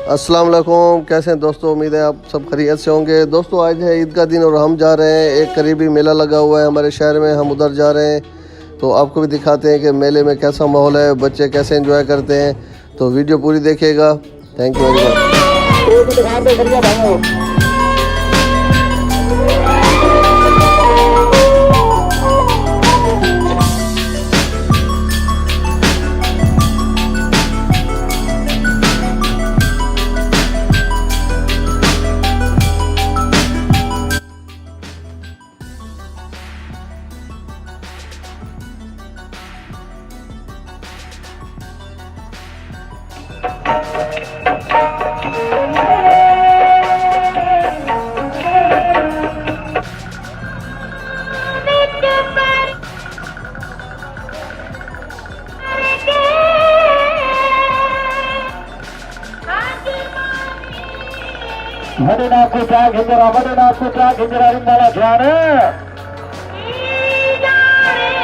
अस्सलाम वालेकुम, कैसे हैं दोस्तों। उम्मीद है आप सब खैरियत से होंगे। दोस्तों आज है ईद का दिन और हम जा रहे हैं, एक करीबी मेला लगा हुआ है हमारे शहर में, हम उधर जा रहे हैं। तो आपको भी दिखाते हैं कि मेले में कैसा माहौल है, बच्चे कैसे एंजॉय करते हैं। तो वीडियो पूरी देखिएगा। Thank you very much.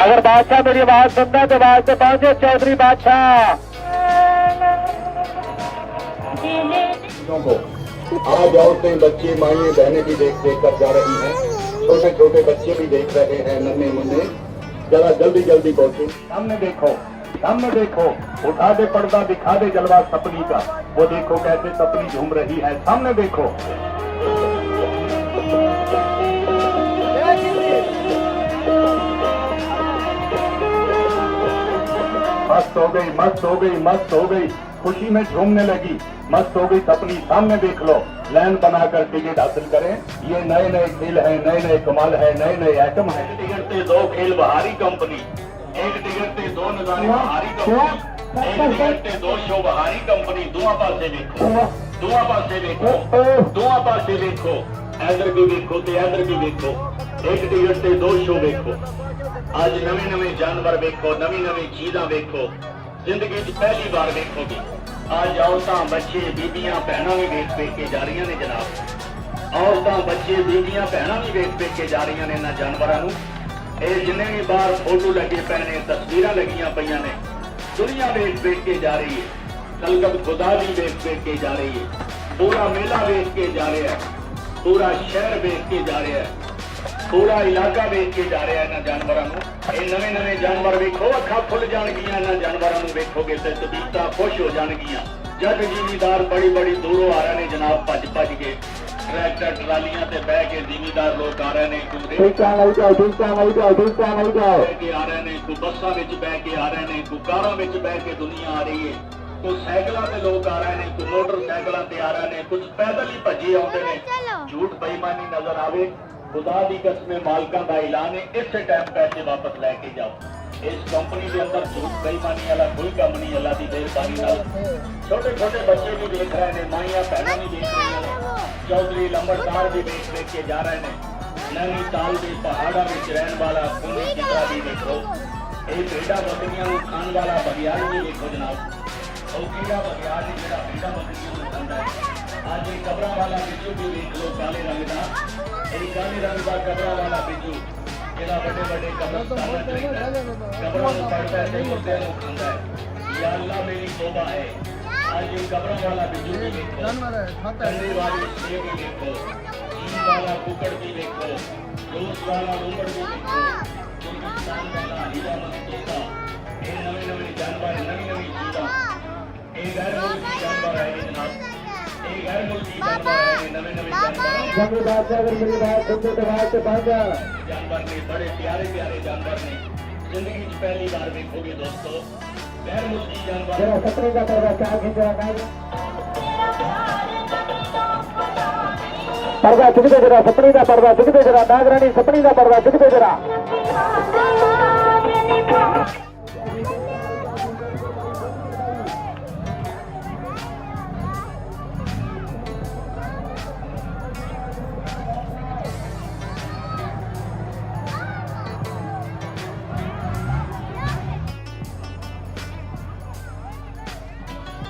अगर बादशाह मेरी आवाज सुनता है तो आवाज से पहुंचे चौधरी बादशाह को आज औरतें बच्चे माइए बहनें भी देख कर जा रही हैं। छोटे छोटे बच्चे भी देख रहे हैं, नन्हे मुन्ने। जरा जल्दी जल्दी पहुंचे। सामने देखो, सामने देखो, उठा दे पर्दा, दिखा दे जलवा सपनी का। वो देखो कैसे सपनी झूम रही है, सामने देखो। मस्त हो गई, मस्त हो गई, मस्त हो गई, खुशी में झूमने लगी, मस्त हो गई सपनी। सामने देख लो, लाइन बनाकर टिकट हासिल करें। ये नए नए खेल है, नए नए कमाल है, नए नए आइटम है। टिकट से 2 खेल बहारी कंपनी, एक टिकट से 2 नजारे बहारी कंपनी, एक टिकट से 2 शो बहारी कंपनी। दुआ पासे देखो, दुआ पासे देखो, दुआ पासे देखो, इधर भी देखो तो इधर भी देखो। एक टिकट से 2 शो देखो। आज नवे नवे जानवर देखो, नवी नवी चीजा देखो, जिंदगी च पहली बार देखोगे। आज औरतां बच्चे बीबियां भैनां भी वेख वेख के जा रही ने जनाब। औरतां बच्चे बीबियां भैनां भी वेख वेख के जा रही ने इन्हां जानवरां नूं। ਇਹ जिन्ने भी बाहर फोटो लगे पे ने, तस्वीरां लगियां पईयां ने, दुनिया वेख वेख के जा रही है। कलकत खुदा भी वेख वेख के जा रही है। पूरा मेला वेख के जा रहा है, पूरा शहर वेख के जा रहा है, पूरा इलाका वेख के जा रहा है। इन्हां जानवरां नूं ਇਹ ਨਵੇਂ ਨਵੇਂ ਜਾਨਵਰ ਵੇਖੋ, ਅੱਖਾਂ ਖੁੱਲ ਜਾਣਗੀਆਂ ਇਹਨਾਂ ਜਾਨਵਰਾਂ ਨੂੰ ਵੇਖੋਗੇ ਤੇ ਤਬੀਅਤਾਂ ਖੁਸ਼ ਹੋ ਜਾਣਗੀਆਂ। ਜੱਟ ਜ਼ਿਮੀਦਾਰ ਬੜੀ ਬੜੀ ਦੂਰੋਂ ਆ ਰਹੇ ਨੇ ਜਨਾਬ, ਭੱਜ ਭੱਜ ਕੇ ਟਰੈਕਟਰ ਟਰਾਲੀਆਂ ਤੇ ਬਹਿ ਕੇ ਜ਼ਿਮੀਦਾਰ ਲੋਕ ਆ ਰਹੇ ਨੇ। ਕੋਈ ਆ ਰਹੇ ਨੇ, ਕੋਈ ਬੱਸਾਂ ਵਿੱਚ ਬਹਿ ਕੇ ਆ ਰਹੇ ਨੇ, ਕੋਈ ਕਾਰਾਂ ਵਿੱਚ ਬਹਿ ਕੇ ਦੁਨੀਆ ਆ ਰਹੀ ਹੈ। ਕੋਈ ਸਾਈਕਲਾਂ ਤੇ ਲੋਕ ਆ ਰਹੇ ਨੇ, ਕੋਈ ਮੋਟਰਸਾਈਕਲਾਂ ਤੇ ਆ ਰਹੇ ਨੇ, ਕੁਝ ਪੈਦਲ ਹੀ ਭੱਜੇ ਆਉਂਦੇ ਨੇ। ਝੂਠ ਬੇਈਮਾਨੀ ਨਜ਼ਰ ਆਵੇ, खुदा दी कसमें मालकां दा ऐलान है, इस टाइम पैसे वापस लैके जाओ। इस कंपनी के अंदर झूठ बेईमानी वाला कोई काम नहीं। अल्लाह की मेहरबानी नाल छोटे छोटे बच्चे भी देख रहे हैं, माइयां बहनें भी देख रही हैं, चौधरी लंबरदार भी देख देख के जा रहे हैं। नैनीताल के पहाड़ों में रहने वाला खूनी चित्रा भी देखो। ये भेड़ा बकरियां खाने वाला बघियाल भी देखो जनाब। और कीड़ा बघियाल ही जो भेड़ा बकरियां खाता है। आज ये कबरा वाला बिजू भी देख लो, काले रंग का, काले रंग का कबरा वाला बिजू ਜਿਹੜਾ ਵੱਡੇ ਵੱਡੇ ਕਬਰਸਤਾਨਾਂ ਚ ਕਬਰਾਂ ਨੂੰ ਪੜਦਾ ਹੈ ਤੇ ਮੁਰਦਿਆਂ ਨੂੰ ਖਾਂਦਾ ਹੈ। ਯਾ ਅੱਲਾ ਮੇਰੀ ਤੋਬਾ ਹੈ। ਅੱਜ ਇਹ ਕਬਰਾਂ ਵਾਲਾ ਬਿਜੂ ਵੀ ਦੇਖੋ, ਕੰਡੇ ਵਾਲੀ ਸ਼ੇਰ ਵੀ ਦੇਖੋ, ਜੀਨ ਵਾਲਾ ਕੁਕੜ ਵੀ ਦੇਖੋ, ਰੂਸ ਵਾਲਾ ਰੂਬੜ ਵੀ ਦੇਖੋ, ਪਾਕਿਸਤਾਨ ਵਾਲਾ ਹੀਰਾ ਮਸਤੂਤਾ। ਇਹ ਨਵੇਂ ਨਵੇਂ ਜਾਨਵਰ, ਨਵੀਂ ਨਵੀਂ ਚੀਜ਼ਾਂ। ਇਹ ਗੈਰ ਮੁਲਕੀ ਜਾਨਵਰ ਹੈ ਜਨਾਬ, ਇਹ ਗੈਰ ਮੁਲਕੀ ਜਾਨਵਰ है, नवे नवे जानवर ने, बड़े प्यारे प्यारे जानवर ने। जिंदगी च पहली बार देखोगे दोस्तों गैर मुल्की जानवर। पर्दा चुकते जरा, सपनी का पर्दा चुकते जरा, नागरानी सपनी का पर्दा चुकते जरा।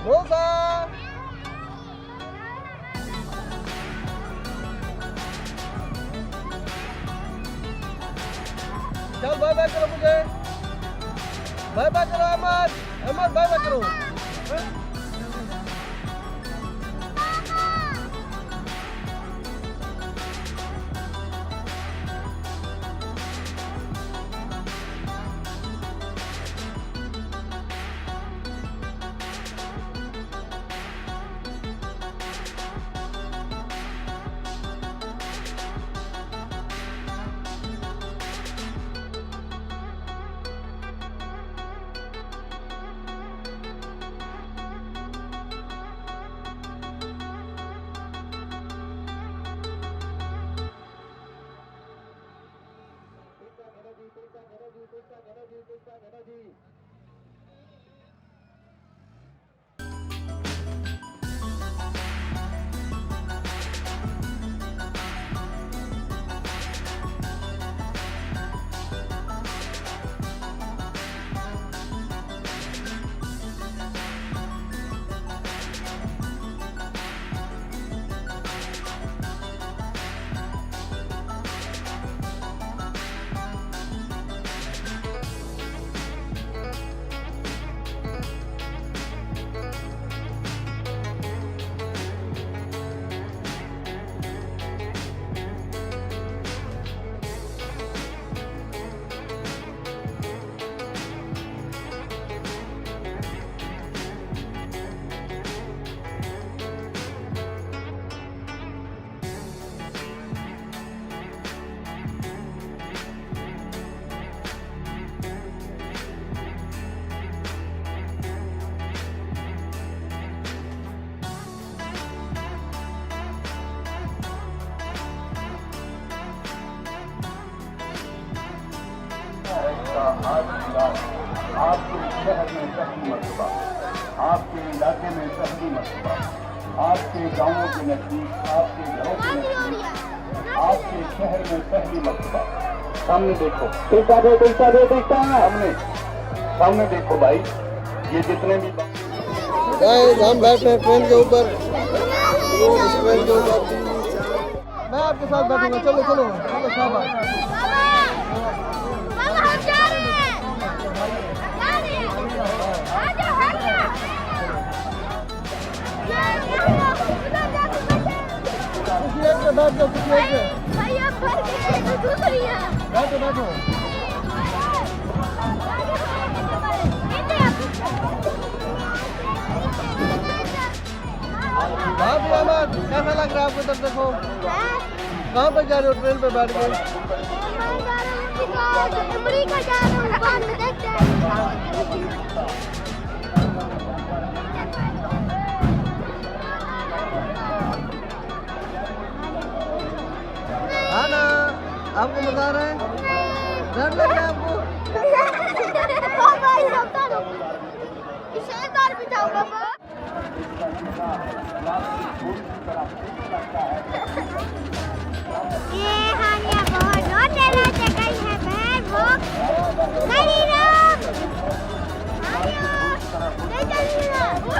रोजा चल बाय बाय करो, मुझे बाय बाय करो। अहमद अहमद बाय बाय करो। आपके इलाके में सहरी मसला, आपके गांवों के नजदीक, आपके घरों के नजदीक, आपके शहर में सहरी मसला। सामने देखो, सामने देखो भाई, ये जितने भी गाइस हम बैठे हैं ट्रेन के ऊपर, इस ट्रेन के ऊपर मैं आपके साथ बैठूंगा। चलो चलो चलो शाबाश। बाबा हम जा रहे हैं, आ जाओ हट जाओ। किसी एक पे बैठ जाओ, किसी एक पे भैया भर के दूसरी है। बैठो बैठो। हाँ भी अहमद, कैसा लग रहा है आपको? तब देखो कहाँ पे जा रहे हो ट्रेन पे बैठ के? अमेरिका जा रहा हूँ, बाद में देखते हैं। हाँ ना, आपको मजा आ रहा है? डर लग रहा है आपको? पापा ये होता है, इसे एक बार बिठाओ पापा। ये हानिया बहुत रोते रोते गई है बहन, वो नहीं रहा। हानिया नहीं चली ना, वो